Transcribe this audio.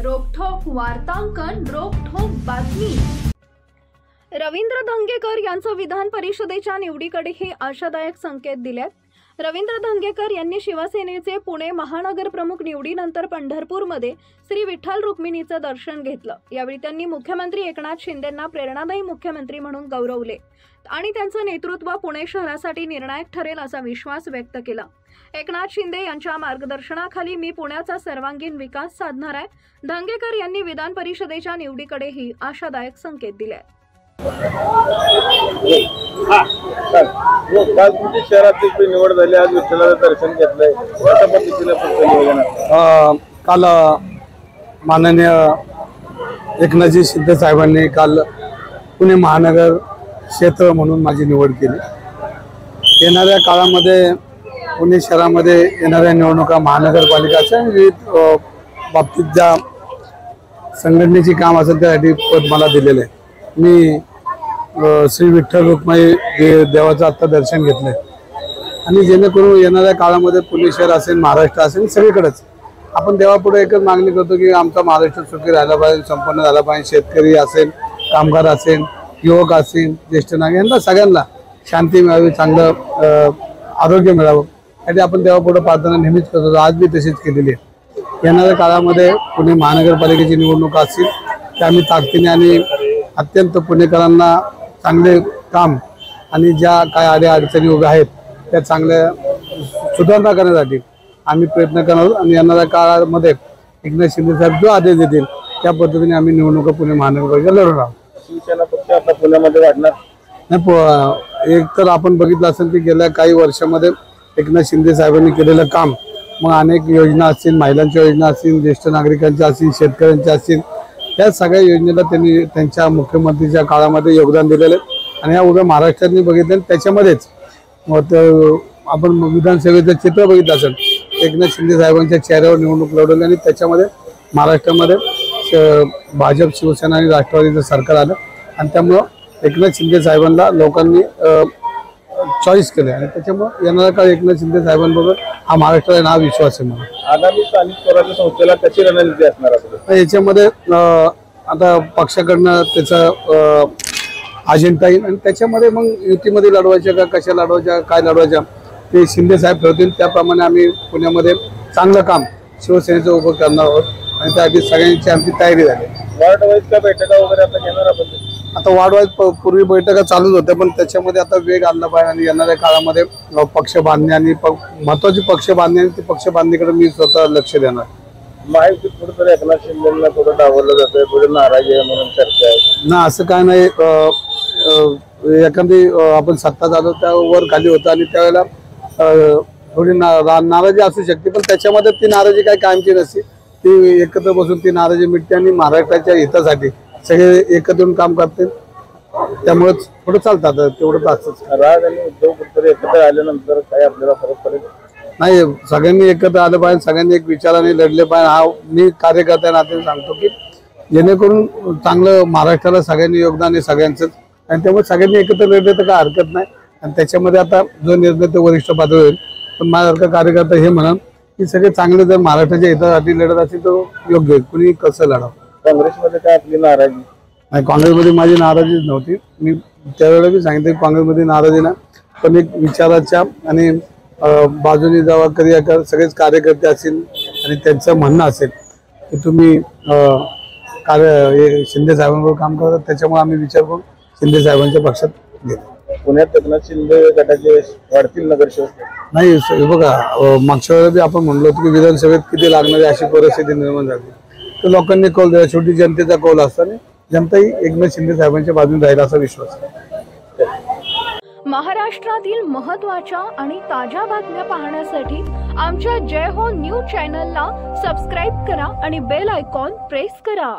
रोखठोक वार्तांकन, रोखठोक बातमी। रवींद्र धंगेकर यांचं विधान परिषदेच्या निवडीकडेही आशादायक संकेत दिलेत। रवींद्र धंगेकर यांनी शिवसेनेचे पुणे महानगर प्रमुख निवडीनंतर पंढरपूरमध्ये श्री विठ्ठल रुक्मिणीचं दर्शन घेतलं। यावेळी त्यांनी मुख्यमंत्री एकनाथ शिंदेंना प्रेरणादायी मुख्यमंत्री म्हणून गौरवले आणि त्यांचं नेतृत्व पुणे शहरासाठी निर्णायक ठरेल असा विश्वास व्यक्त केला। एकनाथ शिंदे यांच्या मार्गदर्शनाखाली मी पुण्याचा सर्वांगीण विकास साधणार आहे। धंगेकर यांनी विधान परिषदेच्या निवडीकडेही आशादायक संकेत दिले। काल तुमच्या शहरात निवड झाली, आज विठ्ठलाचं दर्शन घेतलंय, कशा पद्धतीने नियोजन? काल माननीय एकनाथजी शिंदे साहेबांनी काल पुणे महानगर क्षेत्र म्हणून माझी निवड केली। येणाऱ्या काळामध्ये पुणे शहरामध्ये येणाऱ्या निवडणुका महानगरपालिकाच्या विविध बाबतीत ज्या संघटनेची काम असेल त्यासाठी पद मला दिलेलं आहे। मी श्री विठ्ठल रुक्मिणी देवाचं आत्ता दर्शन घेतलंय आणि जेणेकरून येणाऱ्या काळामध्ये पुणे शहर असेल, महाराष्ट्र असेल, सगळीकडेच आपण देवापुढे एकच मागणी करतो की आमचा महाराष्ट्र सुखी राहायला पाहिजे, संपन्न झाला पाहिजे। शेतकरी असेल, कामगार असेल, युवक असेल, ज्येष्ठ नागरिक यांना सगळ्यांना शांती मिळावी, चांगलं आरोग्य मिळावं यासाठी आपण देवापुढे प्रार्थना नेहमीच करतो। आज मी तशीच केलेली आहे। येणाऱ्या काळामध्ये पुणे महानगरपालिकेची निवडणूक असतील त्या आम्ही ताकदीने आणि अत्यंत पुणेकरांना चांगले काम आणि ज्या काय अडचणी उभ्या आहेत त्या चांगल्या सुधारणा करण्यासाठी आम्ही प्रयत्न करणार आहोत आणि येणाऱ्या काळामध्ये एकनाथ शिंदे साहेब जो आदेश देतील त्या पद्धतीने आम्ही निवडणुका पुणे महानगरपालिका लढवणार आहोत। शिवसेना पक्ष आता पुण्यामध्ये वाढणार नाही, एक तर आपण बघितलं असेल की गेल्या काही वर्षामध्ये एकनाथ शिंदे साहेबांनी केलेलं काम, मग अनेक योजना असतील, महिलांच्या योजना असतील, ज्येष्ठ नागरिकांच्या असतील, शेतकऱ्यांच्या असतील, त्या सगळ्या योजनेला त्यांनी त्यांच्या मुख्यमंत्रीच्या काळामध्ये योगदान दिलेलं आहे आणि या उभ्या महाराष्ट्रातनी बघितलं त्याच्यामध्येच आपण विधानसभेचं चित्र बघितलं असेल, एकनाथ शिंदे साहेबांच्या चेहऱ्यावर निवडणूक लढवली आणि त्याच्यामध्ये महाराष्ट्रामध्ये भाजप, शिवसेना आणि राष्ट्रवादीचं सरकार आलं आणि त्यामुळं एकनाथ शिंदे साहेबांना लोकांनी चॉईस केले आणि त्याच्यामुळे येणाऱ्या काळ एकनाथ शिंदे साहेबांबरोबर हा महाराष्ट्राला हा विश्वास आहे मला। आगामी स्थानिक स्वराज्य संस्थेला कशी रणनीती असणार आहे? याच्यामध्ये आता पक्षाकडनं त्याचा अजेंडा येईल आणि त्याच्यामध्ये मग युतीमध्ये लढवायच्या का कशा लढवायच्या काय लढवायच्या ते शिंदे साहेब ठरवतील। त्याप्रमाणे आम्ही पुण्यामध्ये चांगलं काम शिवसेनेचं उभं करणार आहोत आणि त्यासाठी सगळ्यांची आमची तयारी झाली। वार्ड वाईज का बैठका वगैरे आता घेणार आपण? आता वार्ड वाईज पूर्वी बैठका चालूच होत्या पण त्याच्यामध्ये आता वेग आणला पाहिजे आणि येणाऱ्या काळामध्ये पक्ष बांधणी आणि महत्वाची पक्ष बांधणी आणि ती पक्ष बांधणीकडे मी स्वतः लक्ष देणार। माहिती कुठेतरी एकनाथ शिंदेला थोडं डावललं जातंय, थोडं नाराजी आहे म्हणून चर्चा आहे ना? असं काय नाही, एखादी आपण सत्ता जातो त्यावर खाली होतं आणि त्यावेळेला थोडी नाराजी असू शकते पण त्याच्यामध्ये ती नाराजी काय कायमची नसते, ती एकत्र बसून ती नाराजी मिटते आणि महाराष्ट्राच्या हितासाठी सगळे एकत्र येऊन काम करते, त्यामुळे थोडं चालतात तेवढं असतंच। राज आणि उद्धव कुठेतरी एकत्र आल्यानंतर काय आपल्याला फरक पडेल? नाही, सगळ्यांनी एकत्र आलं पाहिजे, सगळ्यांनी एक विचाराने लढले पाहिजे। हा मी कार्यकर्त्या नात्याने सांगतो की जेणेकरून चांगलं महाराष्ट्राला सगळ्यांनी योगदान आहे सगळ्यांचंच आणि त्यामुळे सगळ्यांनी एकत्र लढले तर काय हरकत नाही आणि त्याच्यामध्ये आता जो निर्णय तो वरिष्ठ पातळीवर होईल पण माझ्यासारखा कार्यकर्ता हे म्हणा की सगळे चांगले जर महाराष्ट्राच्या हितासाठी लढत असेल तर योग्य होईल, कुणी कसं लढावं। काँग्रेसमध्ये काय आपली नाराजी? नाही, काँग्रेसमध्ये माझी नाराजीच नव्हती, मी त्यावेळेला बी सांगितलं काँग्रेसमध्ये नाराजी ना पण एक विचाराच्या आणि बाजूने जेव्हा कधी सगळेच कार्यकर्ते असतील आणि त्यांचं म्हणणं असेल की तुम्ही शिंदे साहेबांबरोबर काम करतात त्याच्यामुळे आम्ही विचार करून शिंदे साहेबांच्या पक्षात घेतो। पुण्यात एकनाथ शिंदे गटाचे वाढतील नगरसेवक? नाही, बघा मागच्या वेळेला बी आपण म्हणलो होतो की विधानसभेत किती लागणारी अशी परिस्थिती निर्माण झाली तर लोकांनी कौल दिला, शेवटी जनतेचा कौल असतो आणि जनताही एकनाथ शिंदे साहेबांच्या बाजूने राहील असा विश्वास आहे। महाराष्ट्रातील महत्त्वाच्या आणि ताज्या बातम्या पाहण्यासाठी आमच्या जय हो न्यूज चॅनलला सबस्क्राईब करा आणि बेल आयकॉन प्रेस करा।